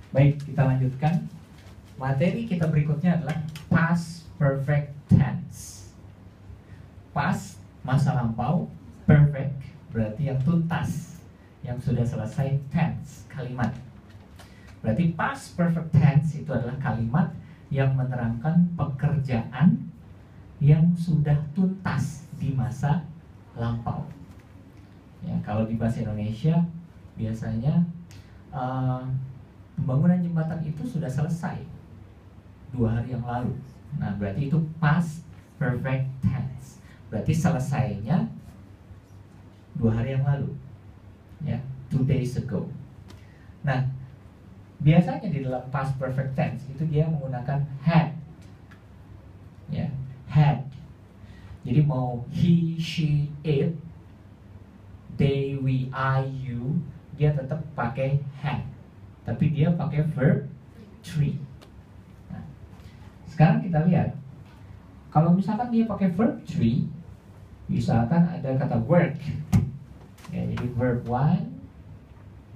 Baik, kita lanjutkan. Materi kita berikutnya adalah past perfect tense. Past, masa lampau. Perfect, berarti yang tuntas, yang sudah selesai. Tense, kalimat. Berarti past perfect tense itu adalah kalimat yang menerangkan pekerjaan yang sudah tuntas di masa lampau. Ya, kalau di bahasa Indonesia biasanya pembangunan jembatan itu sudah selesai 2 hari yang lalu. Nah, berarti itu past perfect tense. Berarti selesainya 2 hari yang lalu. Ya, 2 days ago. Nah, biasanya di dalam past perfect tense itu dia menggunakan had. Ya, had. Jadi mau he, she, it, they, we, I, you, dia tetap pakai had. Tapi dia pakai verb 3. Nah, sekarang kita lihat, kalau misalkan dia pakai verb 3, misalkan ada kata work, ya, jadi verb 1,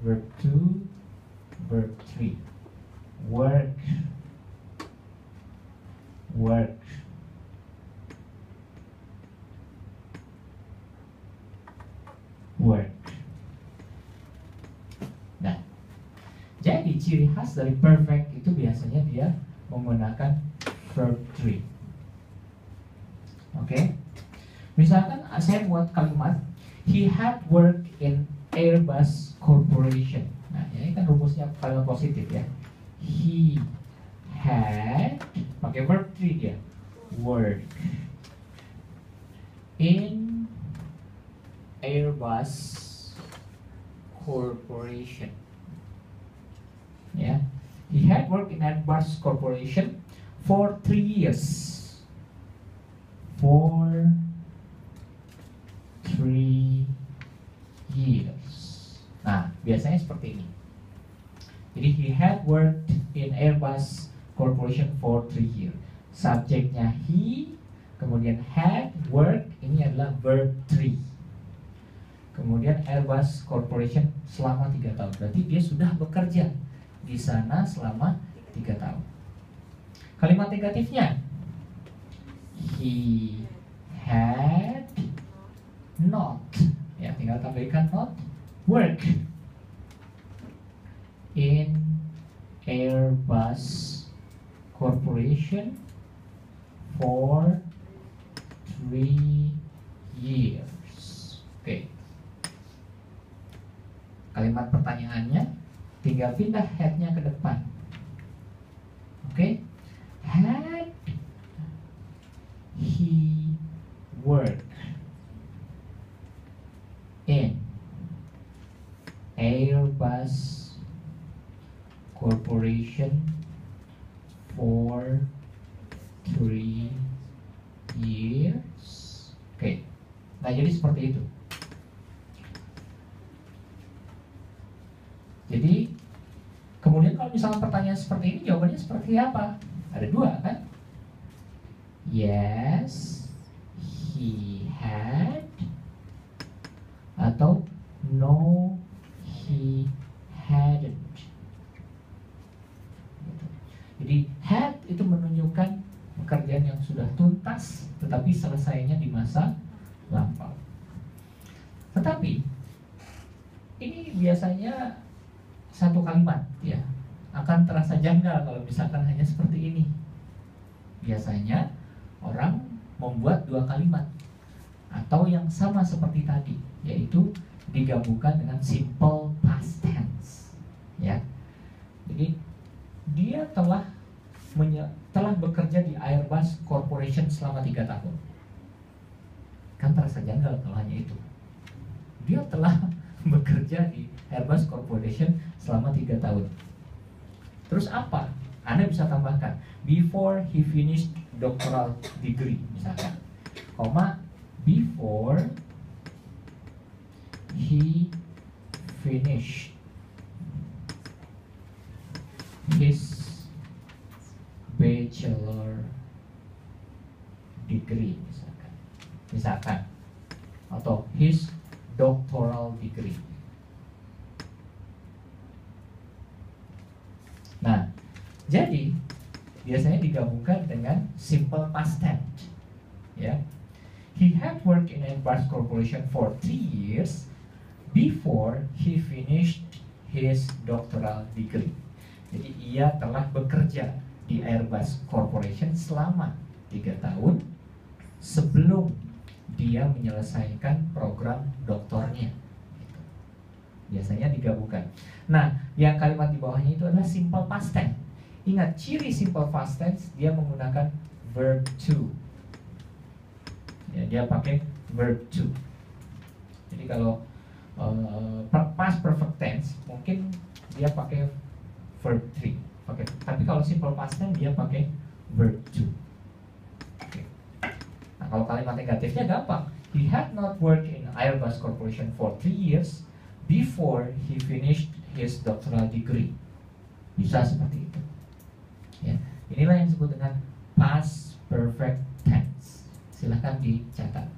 verb 2, verb 3. Work, work. Work. Nah, jadi ciri khas dari perfect itu biasanya dia menggunakan verb 3. Oke? Misalkan saya buat kalimat he had worked in Airbus Corporation. Nah, ini kan rumusnya kalimat positif ya. He had, pakai verb 3 dia, work in Airbus Corporation. Ya, he had worked in Airbus Corporation for 3 years. For 3 years. Nah, biasanya seperti ini. Jadi he had worked in Airbus Corporation for 3 years. Subjeknya he, kemudian had, work, ini adalah verb 3. Kemudian Airbus Corporation selama 3 tahun. Berarti dia sudah bekerja di sana selama 3 tahun. Kalimat negatifnya, he had not, ya tinggal tambahkan not, work in Airbus Corporation for 3 years. Oke. Kalimat pertanyaannya tinggal pindah had-nya ke depan. Oke? Had he worked in Airbus Corporation for 3 years? Oke. Nah, jadi seperti itu. Jadi kemudian kalau misalnya pertanyaan seperti ini, jawabannya seperti apa? Ada 2 kan? Yes, he had, atau no, he hadn't. Jadi had itu menunjukkan pekerjaan yang sudah tuntas, tetapi selesainya di masa lampau. Tetapi ini biasanya satu kalimat, ya, akan terasa janggal kalau misalkan hanya seperti ini. Biasanya orang membuat 2 kalimat atau yang sama seperti tadi, yaitu digabungkan dengan simple past tense, ya. Jadi dia telah bekerja di Airbus Corporation selama 3 tahun. Kan terasa janggal kalau hanya itu. Dia telah bekerja di Airbus Corporation selama 3 tahun. Terus apa? Anda bisa tambahkan before he finished doctoral degree misalkan, koma, before he finished his bachelor degree misalkan, atau his doctoral degree. Nah, jadi biasanya digabungkan dengan simple past tense. Ya. He had worked in Airbus Corporation for 3 years before he finished his doctoral degree. Jadi ia telah bekerja di Airbus Corporation selama 3 tahun sebelum dia menyelesaikan program doktornya. Biasanya digabungkan. Nah, yang kalimat di bawahnya itu adalah simple past tense. Ingat, ciri simple past tense dia menggunakan verb to. Ya, dia pakai verb to. Jadi kalau past perfect tense mungkin dia pakai verb 3. Tapi kalau simple past tense dia pakai verb to. Okay. Nah, kalau kalimat negatifnya gampang. He had not worked in Airbus Corporation for 3 years before he finished his doctoral degree. Bisa seperti itu. Ya, inilah yang disebut dengan past perfect tense. Silahkan dicatat.